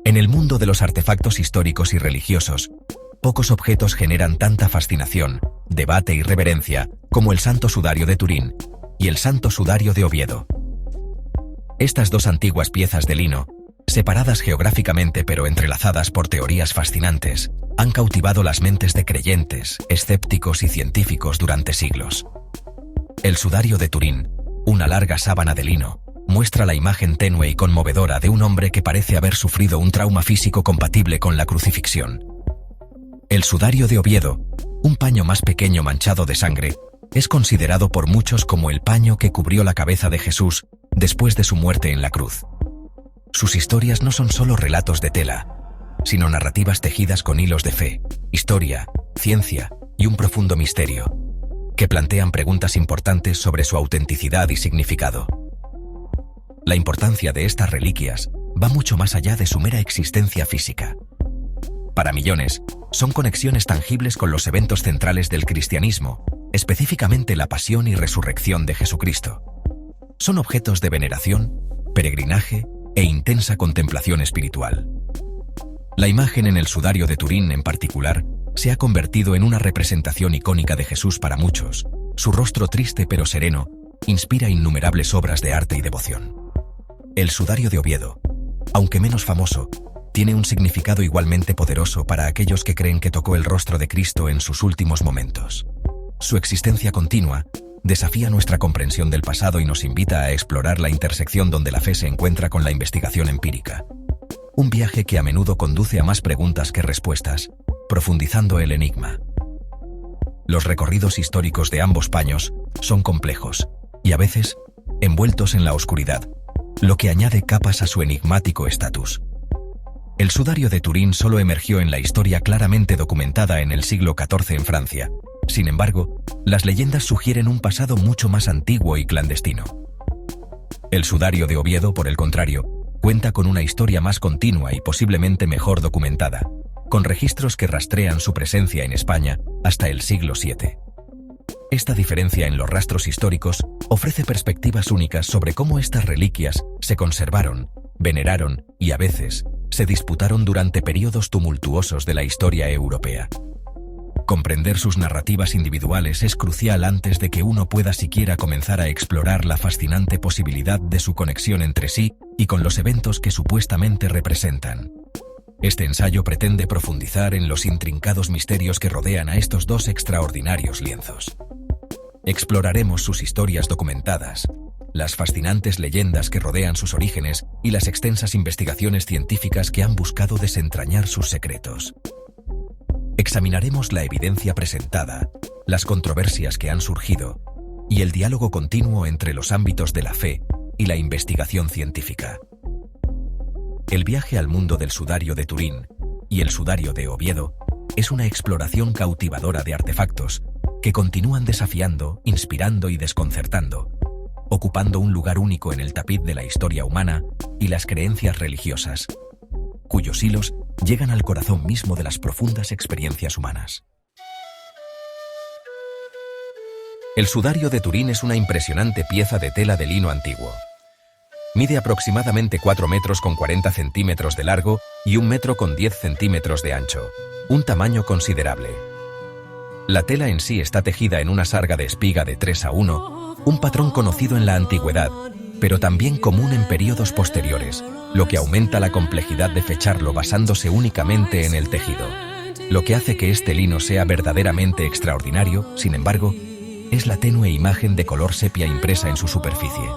En el mundo de los artefactos históricos y religiosos, pocos objetos generan tanta fascinación, debate y reverencia como el Santo Sudario de Turín y el Santo Sudario de Oviedo. Estas dos antiguas piezas de lino, separadas geográficamente pero entrelazadas por teorías fascinantes, han cautivado las mentes de creyentes, escépticos y científicos durante siglos. El Sudario de Turín, una larga sábana de lino, muestra la imagen tenue y conmovedora de un hombre que parece haber sufrido un trauma físico compatible con la crucifixión. El Sudario de Oviedo, un paño más pequeño manchado de sangre, es considerado por muchos como el paño que cubrió la cabeza de Jesús después de su muerte en la cruz. Sus historias no son solo relatos de tela, sino narrativas tejidas con hilos de fe, historia, ciencia y un profundo misterio, que plantean preguntas importantes sobre su autenticidad y significado. La importancia de estas reliquias va mucho más allá de su mera existencia física. Para millones, son conexiones tangibles con los eventos centrales del cristianismo, específicamente la pasión y resurrección de Jesucristo. Son objetos de veneración, peregrinaje e intensa contemplación espiritual. La imagen en el Sudario de Turín, en particular, se ha convertido en una representación icónica de Jesús para muchos. Su rostro triste pero sereno inspira innumerables obras de arte y devoción. El Sudario de Oviedo, aunque menos famoso, tiene un significado igualmente poderoso para aquellos que creen que tocó el rostro de Cristo en sus últimos momentos. Su existencia continua desafía nuestra comprensión del pasado y nos invita a explorar la intersección donde la fe se encuentra con la investigación empírica. Un viaje que a menudo conduce a más preguntas que respuestas, profundizando el enigma. Los recorridos históricos de ambos paños son complejos y a veces envueltos en la oscuridad, lo que añade capas a su enigmático estatus. El Sudario de Turín solo emergió en la historia claramente documentada en el siglo XIV en Francia. Sin embargo, las leyendas sugieren un pasado mucho más antiguo y clandestino. El Sudario de Oviedo, por el contrario, cuenta con una historia más continua y posiblemente mejor documentada, con registros que rastrean su presencia en España hasta el siglo VII. Esta diferencia en los rastros históricos ofrece perspectivas únicas sobre cómo estas reliquias se conservaron, veneraron y a veces se disputaron durante periodos tumultuosos de la historia europea. Comprender sus narrativas individuales es crucial antes de que uno pueda siquiera comenzar a explorar la fascinante posibilidad de su conexión entre sí y con los eventos que supuestamente representan. Este ensayo pretende profundizar en los intrincados misterios que rodean a estos dos extraordinarios lienzos. Exploraremos sus historias documentadas, las fascinantes leyendas que rodean sus orígenes y las extensas investigaciones científicas que han buscado desentrañar sus secretos. Examinaremos la evidencia presentada, las controversias que han surgido y el diálogo continuo entre los ámbitos de la fe y la investigación científica. El viaje al mundo del Sudario de Turín y el Sudario de Oviedo es una exploración cautivadora de artefactos que continúan desafiando, inspirando y desconcertando, ocupando un lugar único en el tapiz de la historia humana y las creencias religiosas, cuyos hilos llegan al corazón mismo de las profundas experiencias humanas. El Sudario de Turín es una impresionante pieza de tela de lino antiguo. Mide aproximadamente 4 metros con 40 centímetros de largo y 1 metro con 10 centímetros de ancho, un tamaño considerable. La tela en sí está tejida en una sarga de espiga de 3:1, un patrón conocido en la antigüedad, pero también común en períodos posteriores, lo que aumenta la complejidad de fecharlo basándose únicamente en el tejido. Lo que hace que este lino sea verdaderamente extraordinario, sin embargo, es la tenue imagen de color sepia impresa en su superficie.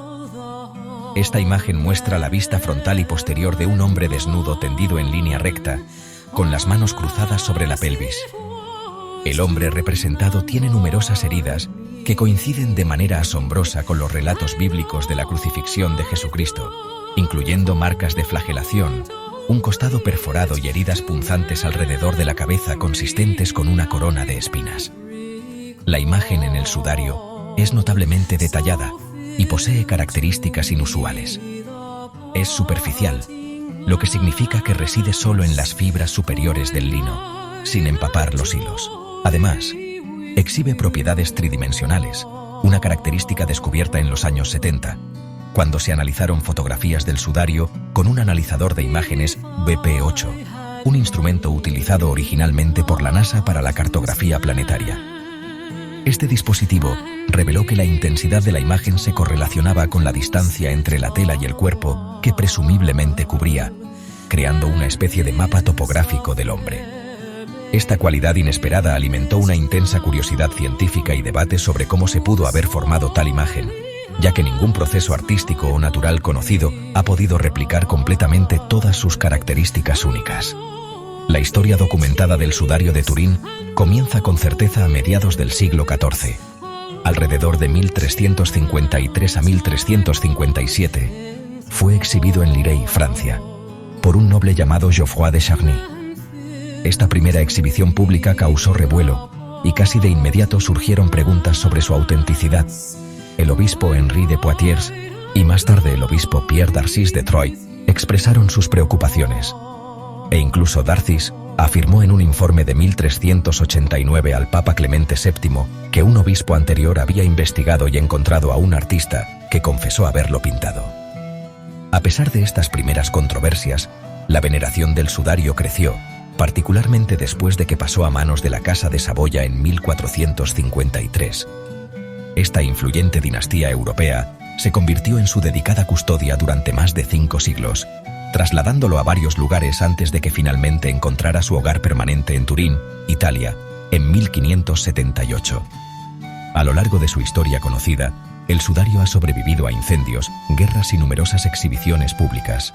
Esta imagen muestra la vista frontal y posterior de un hombre desnudo tendido en línea recta, con las manos cruzadas sobre la pelvis. El hombre representado tiene numerosas heridas que coinciden de manera asombrosa con los relatos bíblicos de la crucifixión de Jesucristo, incluyendo marcas de flagelación, un costado perforado y heridas punzantes alrededor de la cabeza consistentes con una corona de espinas. La imagen en el sudario es notablemente detallada y posee características inusuales. Es superficial, lo que significa que reside solo en las fibras superiores del lino, sin empapar los hilos. Además, exhibe propiedades tridimensionales, una característica descubierta en los años 70, cuando se analizaron fotografías del sudario con un analizador de imágenes BP8, un instrumento utilizado originalmente por la NASA para la cartografía planetaria. Este dispositivo reveló que la intensidad de la imagen se correlacionaba con la distancia entre la tela y el cuerpo que presumiblemente cubría, creando una especie de mapa topográfico del hombre. Esta cualidad inesperada alimentó una intensa curiosidad científica y debate sobre cómo se pudo haber formado tal imagen, ya que ningún proceso artístico o natural conocido ha podido replicar completamente todas sus características únicas. La historia documentada del sudario de Turín comienza con certeza a mediados del siglo XIV. Alrededor de 1353 a 1357, fue exhibido en Lirey, Francia, por un noble llamado Geoffroy de Charny. Esta primera exhibición pública causó revuelo, y casi de inmediato surgieron preguntas sobre su autenticidad. El obispo Henri de Poitiers y más tarde el obispo Pierre d'Arcis de Troyes expresaron sus preocupaciones. E incluso d'Arcis afirmó en un informe de 1389 al Papa Clemente VII que un obispo anterior había investigado y encontrado a un artista que confesó haberlo pintado. A pesar de estas primeras controversias, la veneración del sudario creció, particularmente después de que pasó a manos de la Casa de Saboya en 1453. Esta influyente dinastía europea se convirtió en su dedicada custodia durante más de 5 siglos, trasladándolo a varios lugares antes de que finalmente encontrara su hogar permanente en Turín, Italia, en 1578. A lo largo de su historia conocida, el sudario ha sobrevivido a incendios, guerras y numerosas exhibiciones públicas.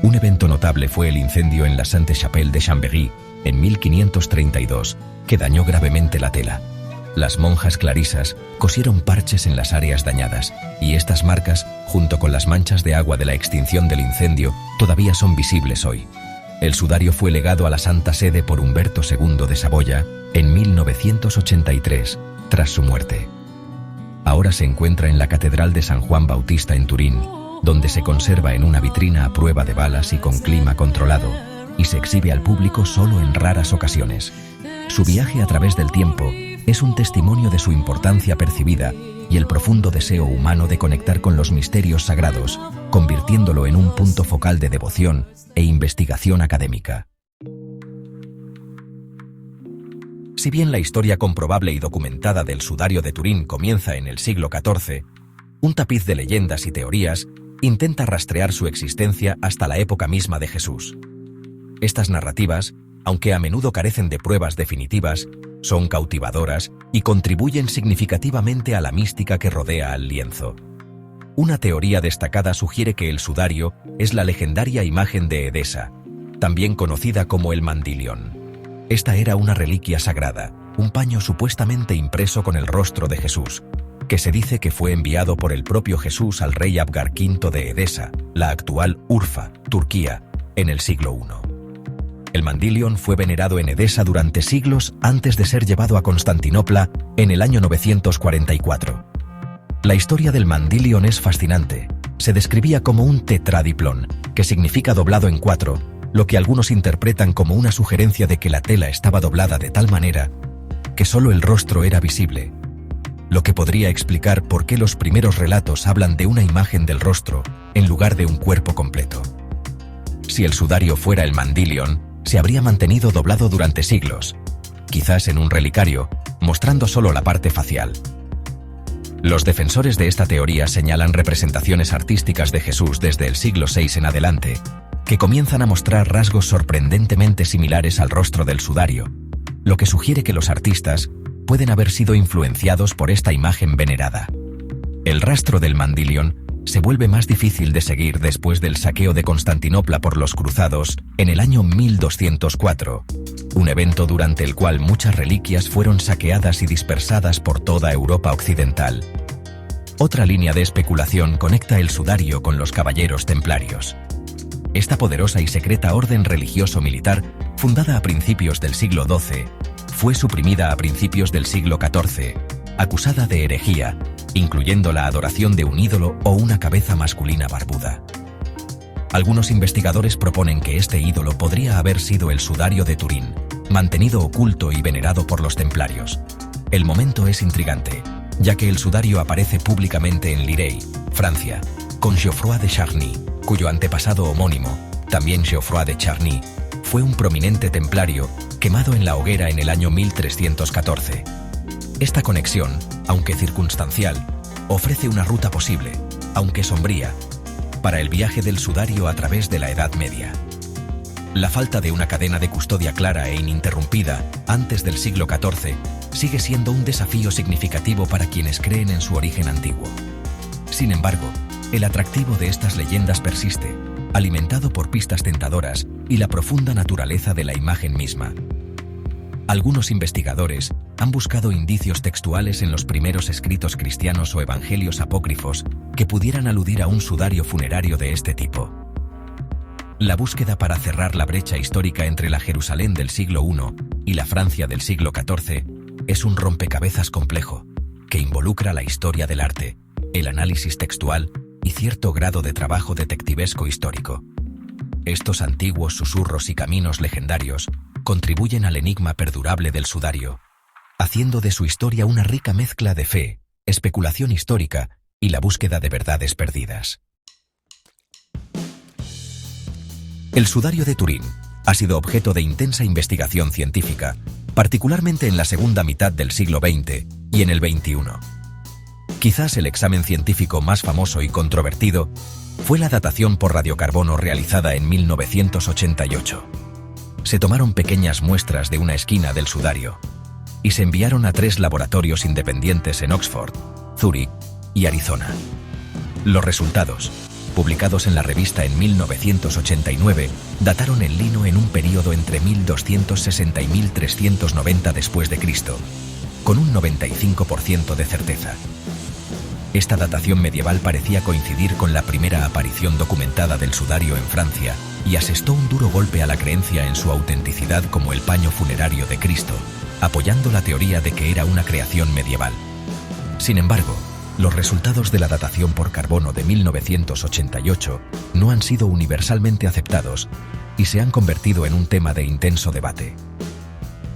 Un evento notable fue el incendio en la Sainte-Chapelle de Chambéry, en 1532, que dañó gravemente la tela. Las monjas clarisas cosieron parches en las áreas dañadas, y estas marcas, junto con las manchas de agua de la extinción del incendio, todavía son visibles hoy. El sudario fue legado a la Santa Sede por Humberto II de Saboya en 1983, tras su muerte. Ahora se encuentra en la Catedral de San Juan Bautista en Turín, donde se conserva en una vitrina a prueba de balas y con clima controlado, y se exhibe al público solo en raras ocasiones. Su viaje a través del tiempo es un testimonio de su importancia percibida y el profundo deseo humano de conectar con los misterios sagrados, convirtiéndolo en un punto focal de devoción e investigación académica. Si bien la historia comprobable y documentada del sudario de Turín comienza en el siglo XIV, un tapiz de leyendas y teorías intenta rastrear su existencia hasta la época misma de Jesús. Estas narrativas, aunque a menudo carecen de pruebas definitivas, son cautivadoras y contribuyen significativamente a la mística que rodea al lienzo. Una teoría destacada sugiere que el sudario es la legendaria imagen de Edesa, también conocida como el Mandilion. Esta era una reliquia sagrada, un paño supuestamente impreso con el rostro de Jesús, que se dice que fue enviado por el propio Jesús al rey Abgar V de Edesa, la actual Urfa, Turquía, en el siglo I. El Mandilion fue venerado en Edesa durante siglos antes de ser llevado a Constantinopla en el año 944. La historia del Mandilion es fascinante. Se describía como un tetradiplón, que significa doblado en 4, lo que algunos interpretan como una sugerencia de que la tela estaba doblada de tal manera que solo el rostro era visible, lo que podría explicar por qué los primeros relatos hablan de una imagen del rostro en lugar de un cuerpo completo. Si el sudario fuera el Mandilion, se habría mantenido doblado durante siglos, quizás en un relicario, mostrando solo la parte facial. Los defensores de esta teoría señalan representaciones artísticas de Jesús desde el siglo VI en adelante, que comienzan a mostrar rasgos sorprendentemente similares al rostro del sudario, lo que sugiere que los artistas pueden haber sido influenciados por esta imagen venerada. El rastro del Mandilion se vuelve más difícil de seguir después del saqueo de Constantinopla por los cruzados en el año 1204, un evento durante el cual muchas reliquias fueron saqueadas y dispersadas por toda Europa occidental. Otra línea de especulación conecta el sudario con los caballeros templarios. Esta poderosa y secreta orden religioso-militar, fundada a principios del siglo XII, fue suprimida a principios del siglo XIV, acusada de herejía, incluyendo la adoración de un ídolo o una cabeza masculina barbuda. Algunos investigadores proponen que este ídolo podría haber sido el sudario de Turín, mantenido oculto y venerado por los templarios. El momento es intrigante, ya que el sudario aparece públicamente en Lirey, Francia, con Geoffroy de Charny, cuyo antepasado homónimo, también Geoffroy de Charny, fue un prominente templario quemado en la hoguera en el año 1314. Esta conexión, aunque circunstancial, ofrece una ruta posible, aunque sombría, para el viaje del sudario a través de la Edad Media. La falta de una cadena de custodia clara e ininterrumpida antes del siglo XIV sigue siendo un desafío significativo para quienes creen en su origen antiguo. Sin embargo, el atractivo de estas leyendas persiste, alimentado por pistas tentadoras y la profunda naturaleza de la imagen misma. Algunos investigadores han buscado indicios textuales en los primeros escritos cristianos o evangelios apócrifos que pudieran aludir a un sudario funerario de este tipo. La búsqueda para cerrar la brecha histórica entre la Jerusalén del siglo I y la Francia del siglo XIV es un rompecabezas complejo que involucra la historia del arte, el análisis textual y cierto grado de trabajo detectivesco histórico. Estos antiguos susurros y caminos legendarios contribuyen al enigma perdurable del sudario, haciendo de su historia una rica mezcla de fe, especulación histórica y la búsqueda de verdades perdidas. El sudario de Turín ha sido objeto de intensa investigación científica, particularmente en la segunda mitad del siglo XX y en el XXI. Quizás el examen científico más famoso y controvertido fue la datación por radiocarbono realizada en 1988. Se tomaron pequeñas muestras de una esquina del sudario y se enviaron a 3 laboratorios independientes en Oxford, Zúrich y Arizona. Los resultados, publicados en la revista en 1989, dataron el lino en un período entre 1260 y 1390 después de Cristo, con un 95% de certeza. Esta datación medieval parecía coincidir con la primera aparición documentada del sudario en Francia y asestó un duro golpe a la creencia en su autenticidad como el paño funerario de Cristo, apoyando la teoría de que era una creación medieval. Sin embargo, los resultados de la datación por carbono de 1988 no han sido universalmente aceptados y se han convertido en un tema de intenso debate.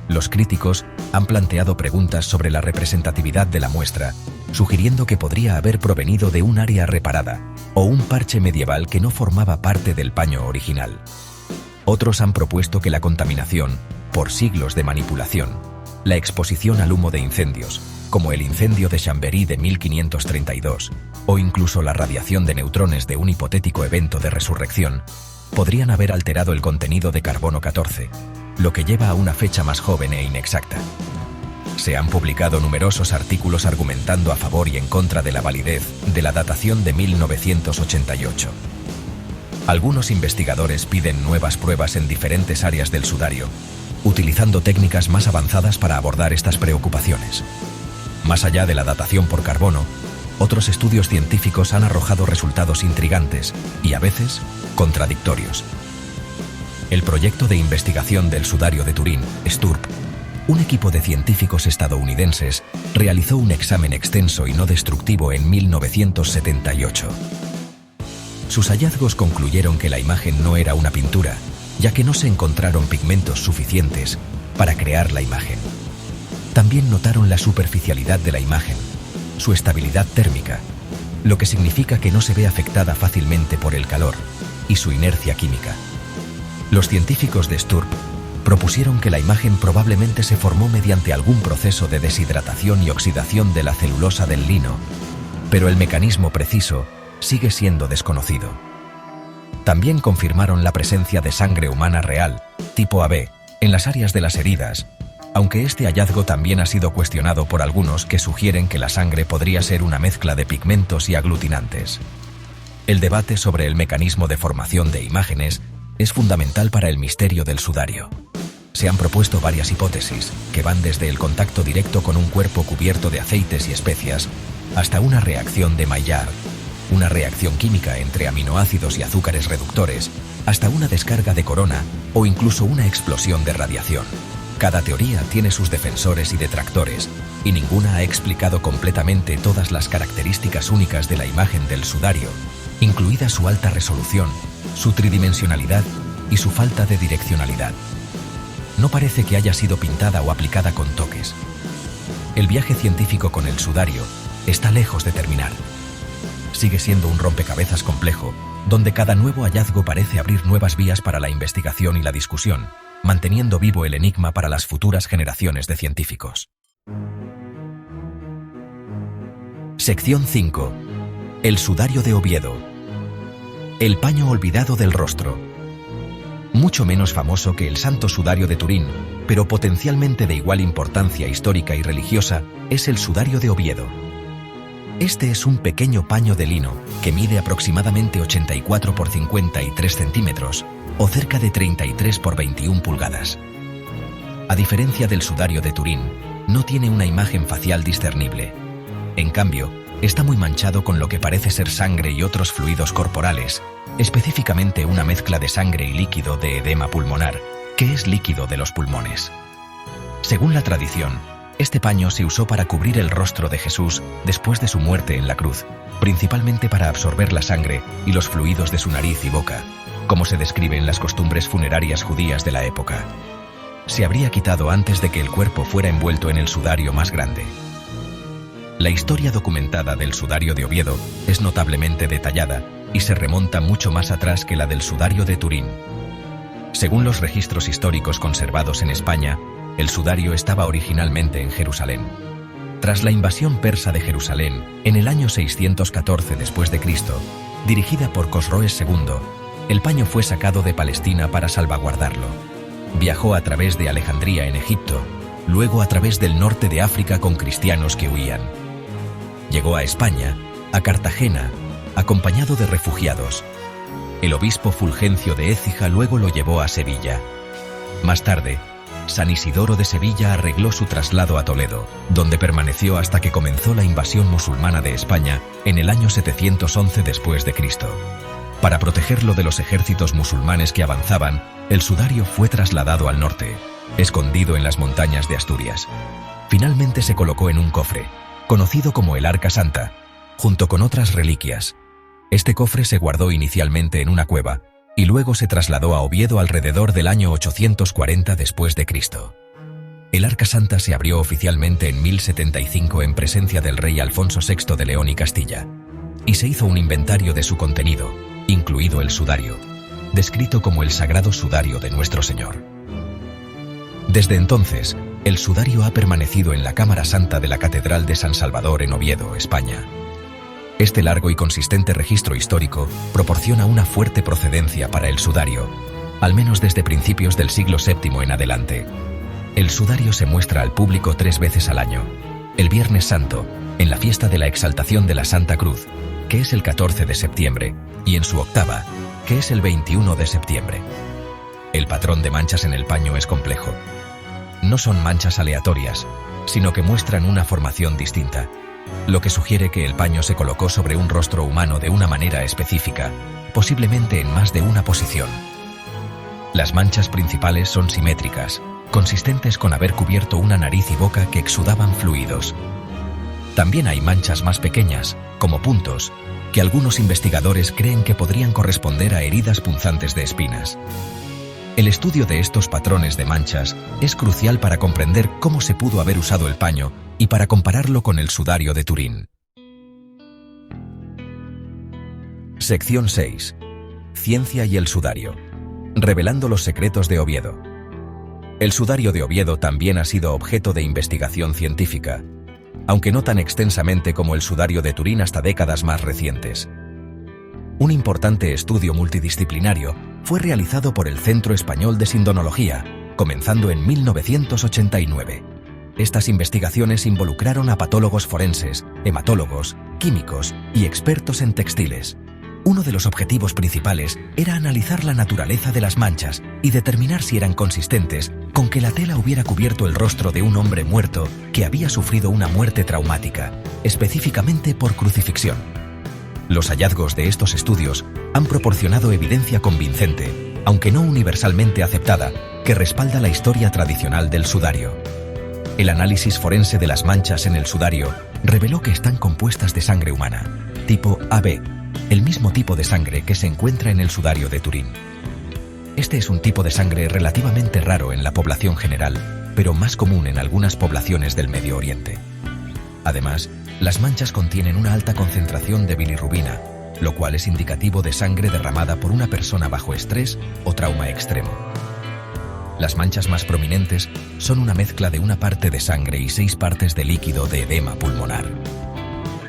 Los críticos han planteado preguntas sobre la representatividad de la muestra, sugiriendo que podría haber provenido de un área reparada o un parche medieval que no formaba parte del paño original. Otros han propuesto que la contaminación, por siglos de manipulación, la exposición al humo de incendios, como el incendio de Chambéry de 1532, o incluso la radiación de neutrones de un hipotético evento de resurrección, podrían haber alterado el contenido de carbono 14, lo que lleva a una fecha más joven e inexacta. Se han publicado numerosos artículos argumentando a favor y en contra de la validez de la datación de 1988. Algunos investigadores piden nuevas pruebas en diferentes áreas del sudario, utilizando técnicas más avanzadas para abordar estas preocupaciones. Más allá de la datación por carbono, otros estudios científicos han arrojado resultados intrigantes y, a veces, contradictorios. El proyecto de investigación del sudario de Turín, STURP, un equipo de científicos estadounidenses, realizó un examen extenso y no destructivo en 1978. Sus hallazgos concluyeron que la imagen no era una pintura, ya que no se encontraron pigmentos suficientes para crear la imagen. También notaron la superficialidad de la imagen, su estabilidad térmica, lo que significa que no se ve afectada fácilmente por el calor, y su inercia química. Los científicos de STURP propusieron que la imagen probablemente se formó mediante algún proceso de deshidratación y oxidación de la celulosa del lino, pero el mecanismo preciso sigue siendo desconocido. También confirmaron la presencia de sangre humana real, tipo AB, en las áreas de las heridas, aunque este hallazgo también ha sido cuestionado por algunos que sugieren que la sangre podría ser una mezcla de pigmentos y aglutinantes. El debate sobre el mecanismo de formación de imágenes es fundamental para el misterio del sudario. Se han propuesto varias hipótesis, que van desde el contacto directo con un cuerpo cubierto de aceites y especias, hasta una reacción de Maillard, una reacción química entre aminoácidos y azúcares reductores, hasta una descarga de corona o incluso una explosión de radiación. Cada teoría tiene sus defensores y detractores, y ninguna ha explicado completamente todas las características únicas de la imagen del sudario, incluida su alta resolución, su tridimensionalidad y su falta de direccionalidad. No parece que haya sido pintada o aplicada con toques. El viaje científico con el sudario está lejos de terminar. sigue siendo un rompecabezas complejo, donde cada nuevo hallazgo parece abrir nuevas vías para la investigación y la discusión, manteniendo vivo el enigma para las futuras generaciones de científicos. Sección 5. El sudario de Oviedo. El paño olvidado del rostro. Mucho menos famoso que el Santo Sudario de Turín, pero potencialmente de igual importancia histórica y religiosa, es el Sudario de Oviedo. Este es un pequeño paño de lino que mide aproximadamente 84 por 53 centímetros, o cerca de 33 por 21 pulgadas. A diferencia del Sudario de Turín, no tiene una imagen facial discernible. En cambio, está muy manchado con lo que parece ser sangre y otros fluidos corporales, específicamente una mezcla de sangre y líquido de edema pulmonar, que es líquido de los pulmones. Según la tradición, este paño se usó para cubrir el rostro de Jesús después de su muerte en la cruz, principalmente para absorber la sangre y los fluidos de su nariz y boca, como se describe en las costumbres funerarias judías de la época. Se habría quitado antes de que el cuerpo fuera envuelto en el sudario más grande. La historia documentada del Sudario de Oviedo es notablemente detallada y se remonta mucho más atrás que la del Sudario de Turín. Según los registros históricos conservados en España, el sudario estaba originalmente en Jerusalén. Tras la invasión persa de Jerusalén, en el año 614 después de Cristo, dirigida por Cosroes II, el paño fue sacado de Palestina para salvaguardarlo. Viajó a través de Alejandría en Egipto, luego a través del norte de África con cristianos que huían. Llegó a España, a Cartagena, acompañado de refugiados. El obispo Fulgencio de Écija luego lo llevó a Sevilla. Más tarde, San Isidoro de Sevilla arregló su traslado a Toledo, donde permaneció hasta que comenzó la invasión musulmana de España en el año 711 después de Cristo. Para protegerlo de los ejércitos musulmanes que avanzaban, el sudario fue trasladado al norte, escondido en las montañas de Asturias. Finalmente se colocó en un cofre, conocido como el Arca Santa, junto con otras reliquias. Este cofre se guardó inicialmente en una cueva, y luego se trasladó a Oviedo alrededor del año 840 después de Cristo. El Arca Santa se abrió oficialmente en 1075 en presencia del rey Alfonso VI de León y Castilla, y se hizo un inventario de su contenido, incluido el sudario, descrito como el Sagrado Sudario de Nuestro Señor. Desde entonces, el sudario ha permanecido en la Cámara Santa de la Catedral de San Salvador en Oviedo, España. Este largo y consistente registro histórico proporciona una fuerte procedencia para el sudario, al menos desde principios del siglo VII en adelante. El sudario se muestra al público 3 veces al año: el Viernes Santo, en la fiesta de la Exaltación de la Santa Cruz, que es el 14 de septiembre, y en su octava, que es el 21 de septiembre. El patrón de manchas en el paño es complejo. No son manchas aleatorias, sino que muestran una formación distinta, lo que sugiere que el paño se colocó sobre un rostro humano de una manera específica, posiblemente en más de una posición. Las manchas principales son simétricas, consistentes con haber cubierto una nariz y boca que exudaban fluidos. También hay manchas más pequeñas, como puntos, que algunos investigadores creen que podrían corresponder a heridas punzantes de espinas. El estudio de estos patrones de manchas es crucial para comprender cómo se pudo haber usado el paño y para compararlo con el sudario de Turín. Sección 6. Ciencia y el sudario. Revelando los secretos de Oviedo. El sudario de Oviedo también ha sido objeto de investigación científica, aunque no tan extensamente como el sudario de Turín hasta décadas más recientes. Un importante estudio multidisciplinario fue realizado por el Centro Español de Sindonología, comenzando en 1989. Estas investigaciones involucraron a patólogos forenses, hematólogos, químicos y expertos en textiles. Uno de los objetivos principales era analizar la naturaleza de las manchas y determinar si eran consistentes con que la tela hubiera cubierto el rostro de un hombre muerto que había sufrido una muerte traumática, específicamente por crucifixión. Los hallazgos de estos estudios han proporcionado evidencia convincente, aunque no universalmente aceptada, que respalda la historia tradicional del sudario. El análisis forense de las manchas en el sudario reveló que están compuestas de sangre humana, tipo AB, el mismo tipo de sangre que se encuentra en el sudario de Turín. Este es un tipo de sangre relativamente raro en la población general, pero más común en algunas poblaciones del Medio Oriente. Además, Las manchas contienen una alta concentración de bilirrubina, lo cual es indicativo de sangre derramada por una persona bajo estrés o trauma extremo. Las manchas más prominentes son una mezcla de una parte de sangre y 6 partes de líquido de edema pulmonar.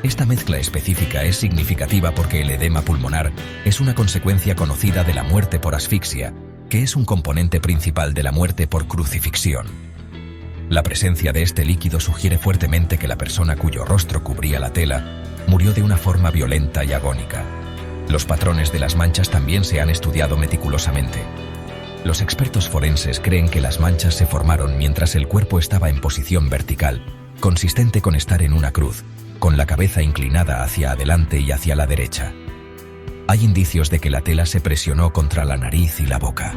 Esta mezcla específica es significativa porque el edema pulmonar es una consecuencia conocida de la muerte por asfixia, que es un componente principal de la muerte por crucifixión. La presencia de este líquido sugiere fuertemente que la persona cuyo rostro cubría la tela murió de una forma violenta y agónica. Los patrones de las manchas también se han estudiado meticulosamente. Los expertos forenses creen que las manchas se formaron mientras el cuerpo estaba en posición vertical, consistente con estar en una cruz, con la cabeza inclinada hacia adelante y hacia la derecha. Hay indicios de que la tela se presionó contra la nariz y la boca.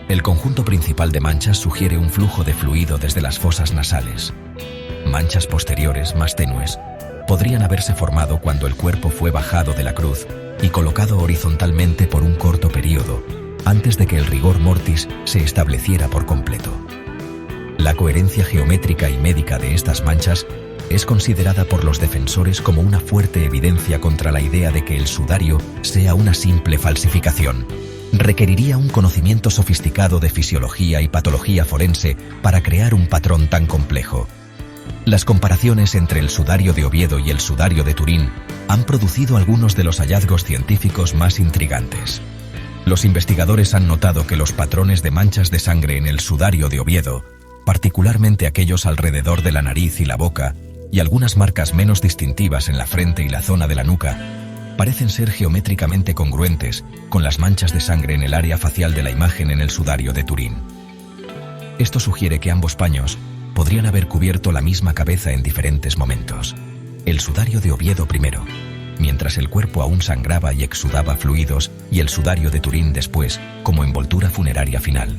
El conjunto principal de manchas sugiere un flujo de fluido desde las fosas nasales. Manchas posteriores, más tenues, podrían haberse formado cuando el cuerpo fue bajado de la cruz y colocado horizontalmente por un corto periodo, antes de que el rigor mortis se estableciera por completo. La coherencia geométrica y médica de estas manchas es considerada por los defensores como una fuerte evidencia contra la idea de que el sudario sea una simple falsificación. Requeriría un conocimiento sofisticado de fisiología y patología forense para crear un patrón tan complejo. Las comparaciones entre el sudario de Oviedo y el sudario de Turín han producido algunos de los hallazgos científicos más intrigantes. Los investigadores han notado que los patrones de manchas de sangre en el sudario de Oviedo, particularmente aquellos alrededor de la nariz y la boca, y algunas marcas menos distintivas en la frente y la zona de la nuca, parecen ser geométricamente congruentes con las manchas de sangre en el área facial de la imagen en el sudario de Turín. Esto sugiere que ambos paños podrían haber cubierto la misma cabeza en diferentes momentos. El sudario de Oviedo primero, mientras el cuerpo aún sangraba y exudaba fluidos, y el sudario de Turín después, como envoltura funeraria final.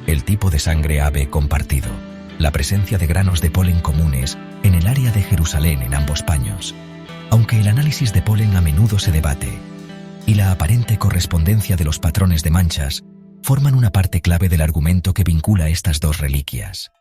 El tipo de sangre AB compartido, la presencia de granos de polen comunes en el área de Jerusalén en ambos paños, aunque el análisis de polen a menudo se debate, y la aparente correspondencia de los patrones de manchas forman una parte clave del argumento que vincula estas dos reliquias.